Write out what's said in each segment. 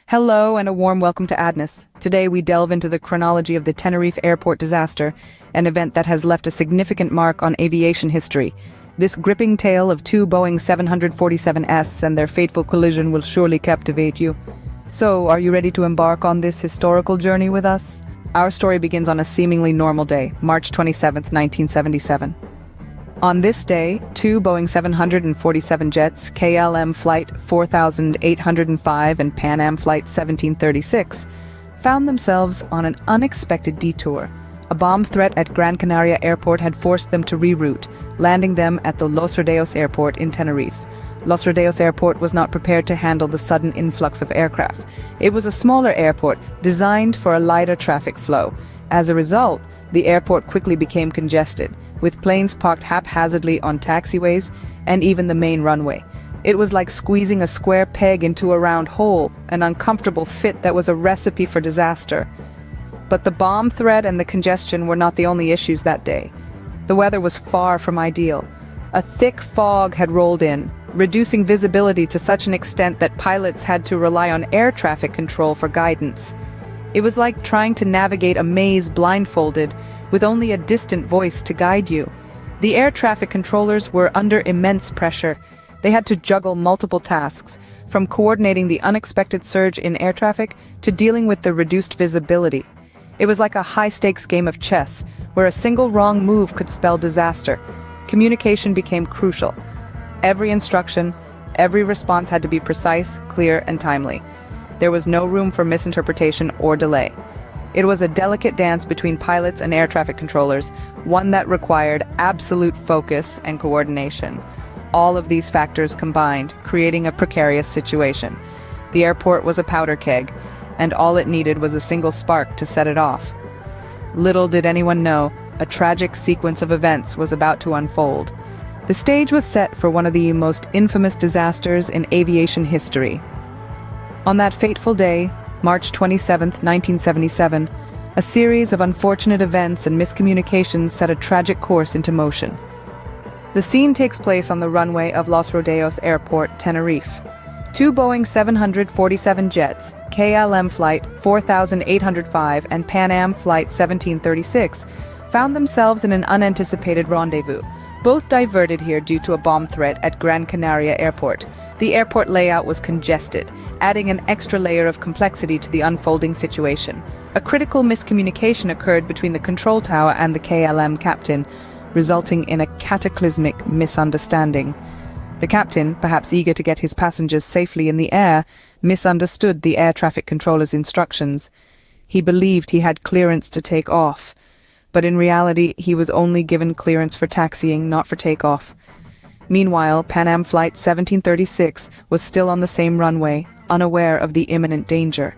Hello and a warm welcome to Adness. Today we delve into the chronology of the Tenerife airport disaster, an event that has left a significant mark on aviation history. This gripping tale of two Boeing 747s and their fateful collision will surely captivate you. So, are you ready to embark on this historical journey with us? Our story begins on a seemingly normal day, March 27, 1977. On this day, two Boeing 747 jets, KLM Flight 4805 and Pan Am Flight 1736, found themselves on an unexpected detour. A bomb threat at Gran Canaria Airport had forced them to reroute, landing them at the Los Rodeos Airport in Tenerife. Los Rodeos Airport was not prepared to handle the sudden influx of aircraft. It was a smaller airport, designed for a lighter traffic flow. As a result, the airport quickly became congested, with planes parked haphazardly on taxiways and even the main runway. It was like squeezing a square peg into a round hole, an uncomfortable fit that was a recipe for disaster. But the bomb threat and the congestion were not the only issues that day. The weather was far from ideal. A thick fog had rolled in, reducing visibility to such an extent that pilots had to rely on air traffic control for guidance. It was like trying to navigate a maze blindfolded, with only a distant voice to guide you. The air traffic controllers were under immense pressure. They had to juggle multiple tasks, from coordinating the unexpected surge in air traffic to dealing with the reduced visibility. It was like a high-stakes game of chess, where a single wrong move could spell disaster. Communication became crucial. Every instruction, every response had to be precise, clear, and timely. There was no room for misinterpretation or delay. It was a delicate dance between pilots and air traffic controllers, one that required absolute focus and coordination. All of these factors combined, creating a precarious situation. The airport was a powder keg, and all it needed was a single spark to set it off. Little did anyone know, a tragic sequence of events was about to unfold. The stage was set for one of the most infamous disasters in aviation history. On that fateful day, March 27, 1977, a series of unfortunate events and miscommunications set a tragic course into motion. The scene takes place on the runway of Los Rodeos Airport, Tenerife. Two Boeing 747 jets, KLM Flight 4805 and Pan Am Flight 1736, found themselves in an unanticipated rendezvous. Both diverted here due to a bomb threat at Gran Canaria Airport. The airport layout was congested, adding an extra layer of complexity to the unfolding situation. A critical miscommunication occurred between the control tower and the KLM captain, resulting in a cataclysmic misunderstanding. The captain, perhaps eager to get his passengers safely in the air, misunderstood the air traffic controller's instructions. He believed he had clearance to take off, but in reality he was only given clearance for taxiing, not for takeoff. Meanwhile, Pan Am Flight 1736 was still on the same runway, unaware of the imminent danger.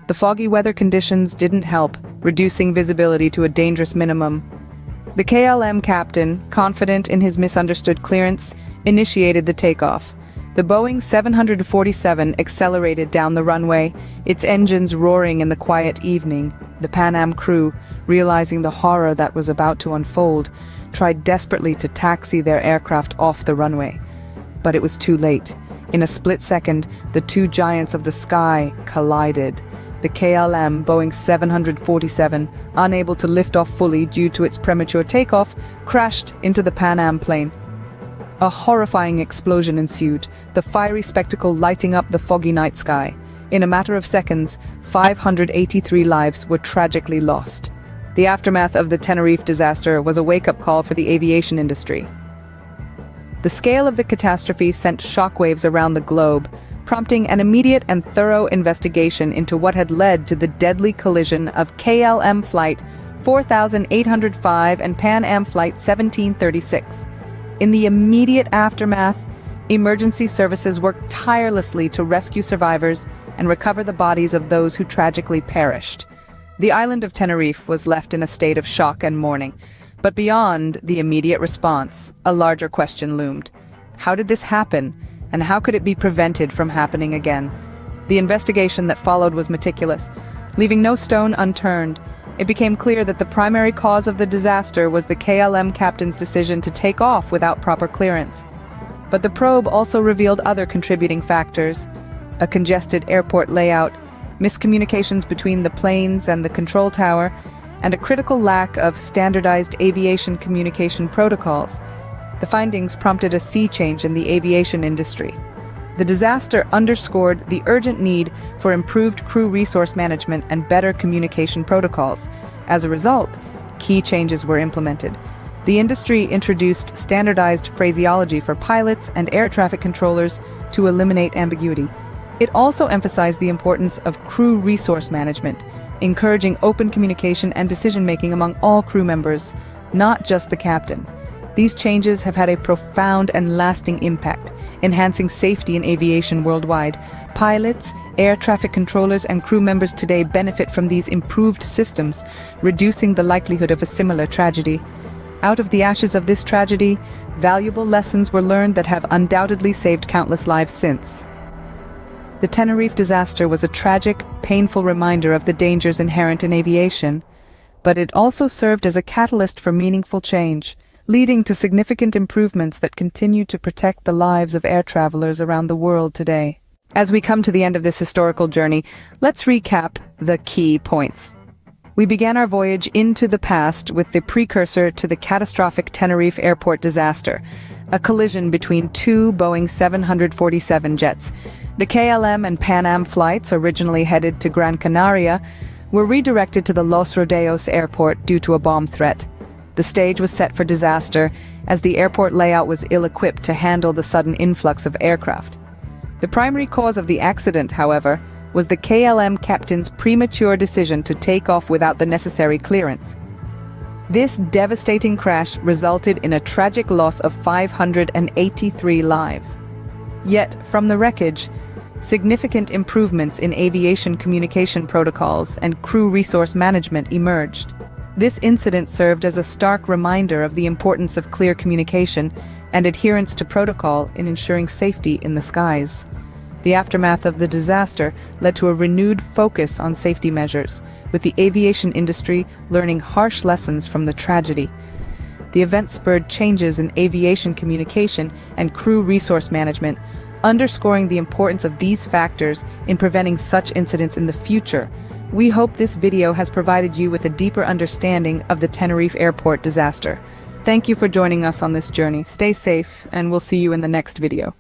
The foggy weather conditions didn't help, reducing visibility to a dangerous minimum. The KLM captain, confident in his misunderstood clearance, initiated the takeoff. The Boeing 747 accelerated down the runway, its engines roaring in the quiet evening. The Pan Am crew, realizing the horror that was about to unfold, tried desperately to taxi their aircraft off the runway. But it was too late. In a split second, the two giants of the sky collided. The KLM Boeing 747, unable to lift off fully due to its premature takeoff, crashed into the Pan Am plane. A horrifying explosion ensued, the fiery spectacle lighting up the foggy night sky. In a matter of seconds, 583 lives were tragically lost. The aftermath of the Tenerife disaster was a wake-up call for the aviation industry. The scale of the catastrophe sent shockwaves around the globe, prompting an immediate and thorough investigation into what had led to the deadly collision of KLM Flight 4805 and Pan Am Flight 1736. In the immediate aftermath, emergency services worked tirelessly to rescue survivors and recover the bodies of those who tragically perished. The island of Tenerife was left in a state of shock and mourning, but beyond the immediate response, a larger question loomed. How did this happen, and how could it be prevented from happening again? The investigation that followed was meticulous, leaving no stone unturned. It became clear that the primary cause of the disaster was the KLM captain's decision to take off without proper clearance. But the probe also revealed other contributing factors: a congested airport layout, miscommunications between the planes and the control tower, and a critical lack of standardized aviation communication protocols. The findings prompted a sea change in the aviation industry. The disaster underscored the urgent need for improved crew resource management and better communication protocols. As a result, key changes were implemented. The industry introduced standardized phraseology for pilots and air traffic controllers to eliminate ambiguity. It also emphasized the importance of crew resource management, encouraging open communication and decision-making among all crew members, not just the captain. These changes have had a profound and lasting impact, enhancing safety in aviation worldwide. Pilots, air traffic controllers, and crew members today benefit from these improved systems, reducing the likelihood of a similar tragedy. Out of the ashes of this tragedy, valuable lessons were learned that have undoubtedly saved countless lives since. The Tenerife disaster was a tragic, painful reminder of the dangers inherent in aviation, but it also served as a catalyst for meaningful change, leading to significant improvements that continue to protect the lives of air travelers around the world today. As we come to the end of this historical journey, let's recap the key points. We began our voyage into the past with the precursor to the catastrophic Tenerife airport disaster, a collision between two Boeing 747 jets. The KLM and Pan Am flights, originally headed to Gran Canaria, were redirected to the Los Rodeos airport due to a bomb threat. The stage was set for disaster, as the airport layout was ill-equipped to handle the sudden influx of aircraft. The primary cause of the accident, however, was the KLM captain's premature decision to take off without the necessary clearance. This devastating crash resulted in a tragic loss of 583 lives. Yet, from the wreckage, significant improvements in aviation communication protocols and crew resource management emerged. This incident served as a stark reminder of the importance of clear communication and adherence to protocol in ensuring safety in the skies. The aftermath of the disaster led to a renewed focus on safety measures, with the aviation industry learning harsh lessons from the tragedy. The event spurred changes in aviation communication and crew resource management, underscoring the importance of these factors in preventing such incidents in the future. We hope this video has provided you with a deeper understanding of the Tenerife airport disaster. Thank you for joining us on this journey. Stay safe, and we'll see you in the next video.